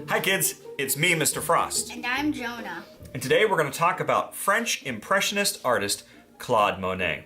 Hi kids, it's me, Mr. Frost. And I'm Jonah. And today we're going to talk about French Impressionist artist Claude Monet.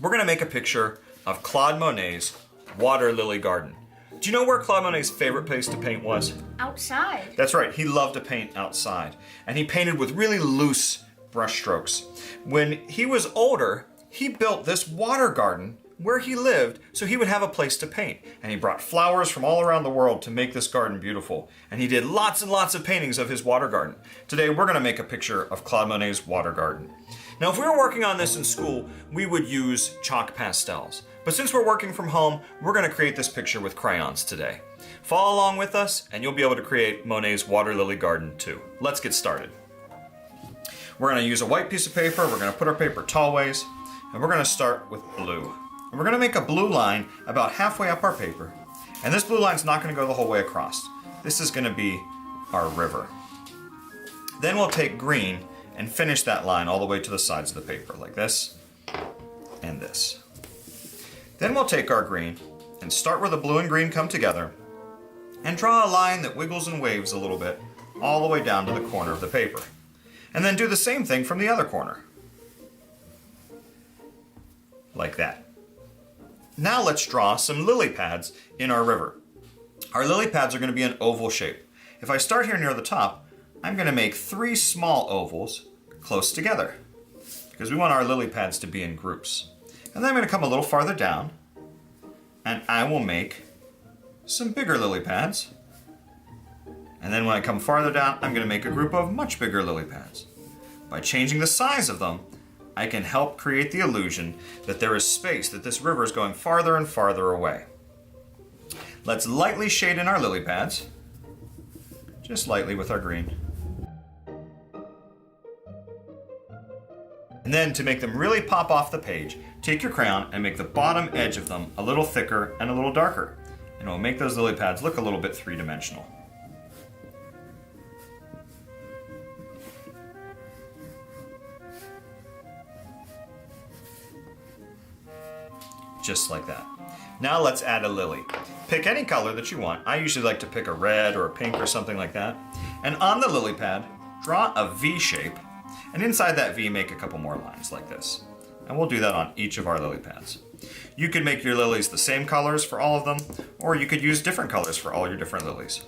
We're going to make a picture of Claude Monet's water lily garden. Do you know where Claude Monet's favorite place to paint was? Outside. That's right, he loved to paint outside. And he painted with really loose brush strokes. When he was older, he built this water garden where he lived so he would have a place to paint. And he brought flowers from all around the world to make this garden beautiful. And he did lots and lots of paintings of his water garden. Today we're going to make a picture of Claude Monet's water garden. Now if we were working on this in school, we would use chalk pastels. But since we're working from home, we're going to create this picture with crayons today. Follow along with us and you'll be able to create Monet's water lily garden too. Let's get started. We're going to use a white piece of paper, we're going to put our paper tall ways, and we're going to start with blue. And we're going to make a blue line about halfway up our paper. And this blue line's not going to go the whole way across. This is going to be our river. Then we'll take green and finish that line all the way to the sides of the paper, like this and this. Then we'll take our green and start where the blue and green come together and draw a line that wiggles and waves a little bit all the way down to the corner of the paper. And then do the same thing from the other corner. Like that. Now let's draw some lily pads in our river. Our lily pads are going to be an oval shape. If I start here near the top, I'm going to make 3 small ovals close together because we want our lily pads to be in groups. And then I'm going to come a little farther down and I will make some bigger lily pads. And then when I come farther down, I'm going to make a group of much bigger lily pads. By changing the size of them, I can help create the illusion that there is space, that this river is going farther and farther away. Let's lightly shade in our lily pads, just lightly with our green. And then to make them really pop off the page, take your crayon and make the bottom edge of them a little thicker and a little darker. And it will make those lily pads look a little bit three-dimensional. Just like that. Now let's add a lily. Pick any color that you want. I usually like to pick a red or a pink or something like that. And on the lily pad, draw a V shape. And inside that V, make a couple more lines like this. And we'll do that on each of our lily pads. You could make your lilies the same colors for all of them, or you could use different colors for all your different lilies.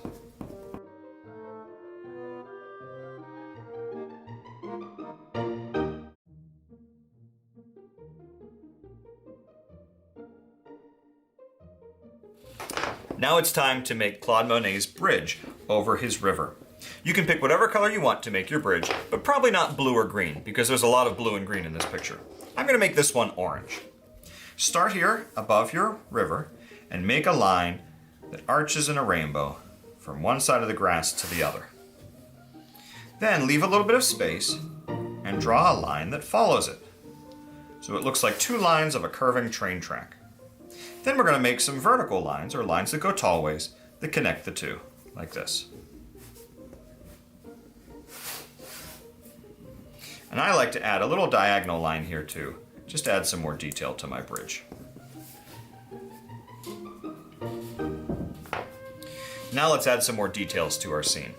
Now it's time to make Claude Monet's bridge over his river. You can pick whatever color you want to make your bridge, but probably not blue or green because there's a lot of blue and green in this picture. I'm going to make this one orange. Start here above your river and make a line that arches in a rainbow from one side of the grass to the other. Then leave a little bit of space and draw a line that follows it. So it looks like 2 lines of a curving train track. Then we're going to make some vertical lines, or lines that go tall ways, that connect the two, like this. And I like to add a little diagonal line here too, just to add some more detail to my bridge. Now let's add some more details to our scene.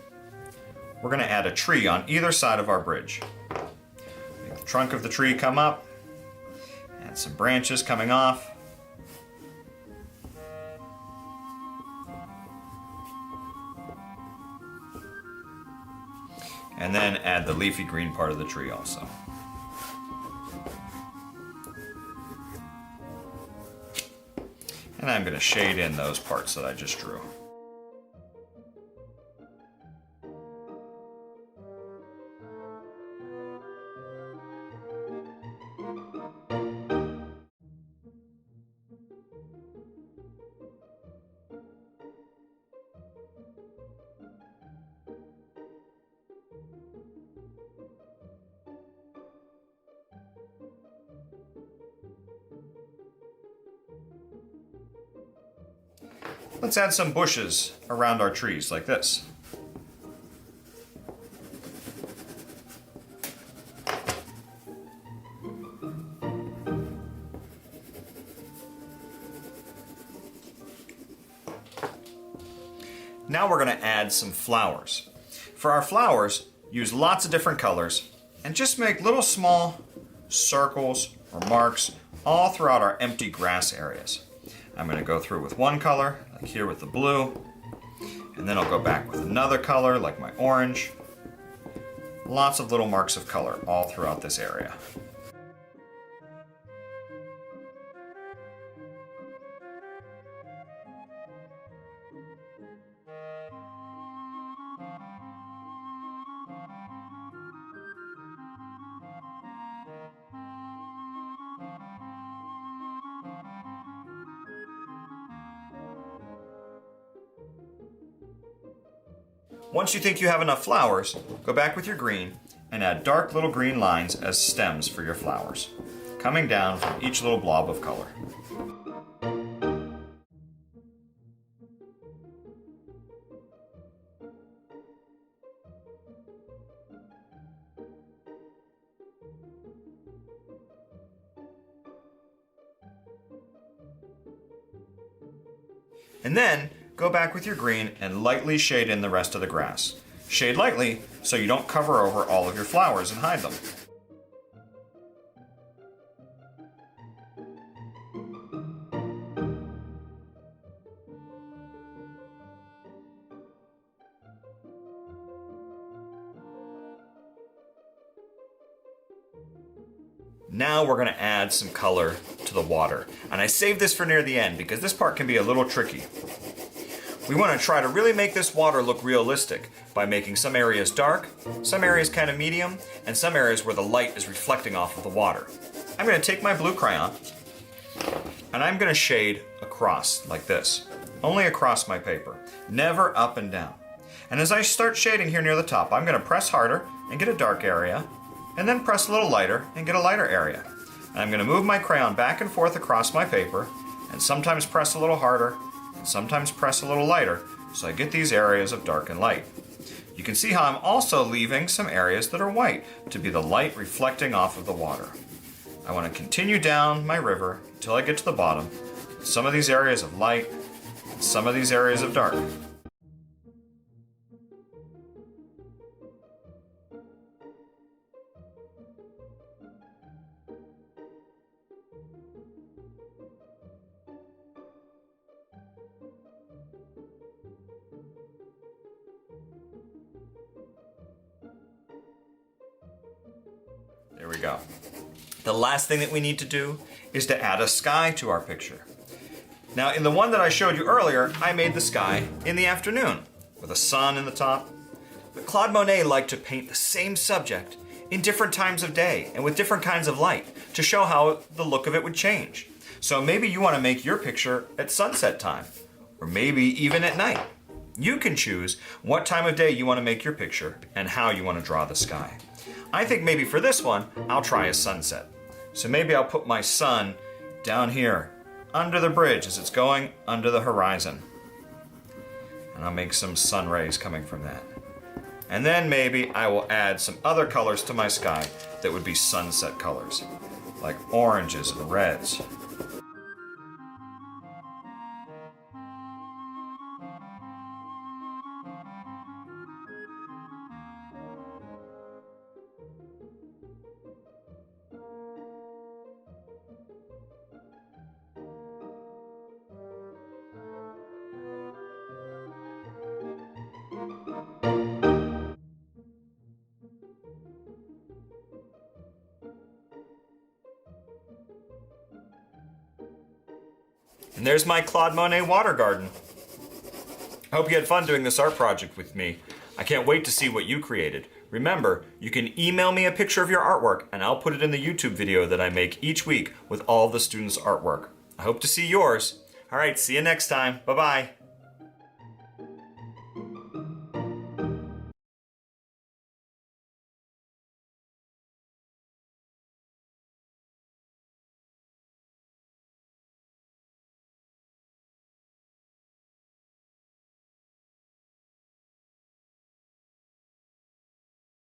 We're going to add a tree on either side of our bridge. Make the trunk of the tree come up, add some branches coming off, and then add the leafy green part of the tree also. And I'm going to shade in those parts that I just drew. Let's add some bushes around our trees like this. Now we're going to add some flowers. For our flowers, use lots of different colors and just make little small circles or marks all throughout our empty grass areas. I'm going to go through with one color, like here with the blue, and then I'll go back with another color, like my orange. Lots of little marks of color all throughout this area. Once you think you have enough flowers, go back with your green and add dark little green lines as stems for your flowers, coming down from each little blob of color. And then go back with your green and lightly shade in the rest of the grass. Shade lightly so you don't cover over all of your flowers and hide them. Now we're going to add some color to the water. And I saved this for near the end because this part can be a little tricky. We want to try to really make this water look realistic by making some areas dark, some areas kind of medium, and some areas where the light is reflecting off of the water. I'm going to take my blue crayon and I'm going to shade across like this. Only across my paper, never up and down. And as I start shading here near the top, I'm going to press harder and get a dark area, and then press a little lighter and get a lighter area. And I'm going to move my crayon back and forth across my paper and sometimes press a little harder and sometimes press a little lighter so I get these areas of dark and light. You can see how I'm also leaving some areas that are white to be the light reflecting off of the water. I want to continue down my river until I get to the bottom with some of these areas of light and some of these areas of dark. There we go. The last thing that we need to do is to add a sky to our picture. Now, in the one that I showed you earlier, I made the sky in the afternoon with a sun in the top. But Claude Monet liked to paint the same subject in different times of day and with different kinds of light to show how the look of it would change. So maybe you want to make your picture at sunset time, or maybe even at night. You can choose what time of day you want to make your picture and how you want to draw the sky. I think maybe for this one, I'll try a sunset. So maybe I'll put my sun down here, under the bridge as it's going under the horizon. And I'll make some sun rays coming from that. And then maybe I will add some other colors to my sky that would be sunset colors, like oranges and reds. And there's my Claude Monet water garden. I hope you had fun doing this art project with me. I can't wait to see what you created. Remember, you can email me a picture of your artwork and I'll put it in the YouTube video that I make each week with all the students' artwork. I hope to see yours. All right, see you next time. Bye-bye.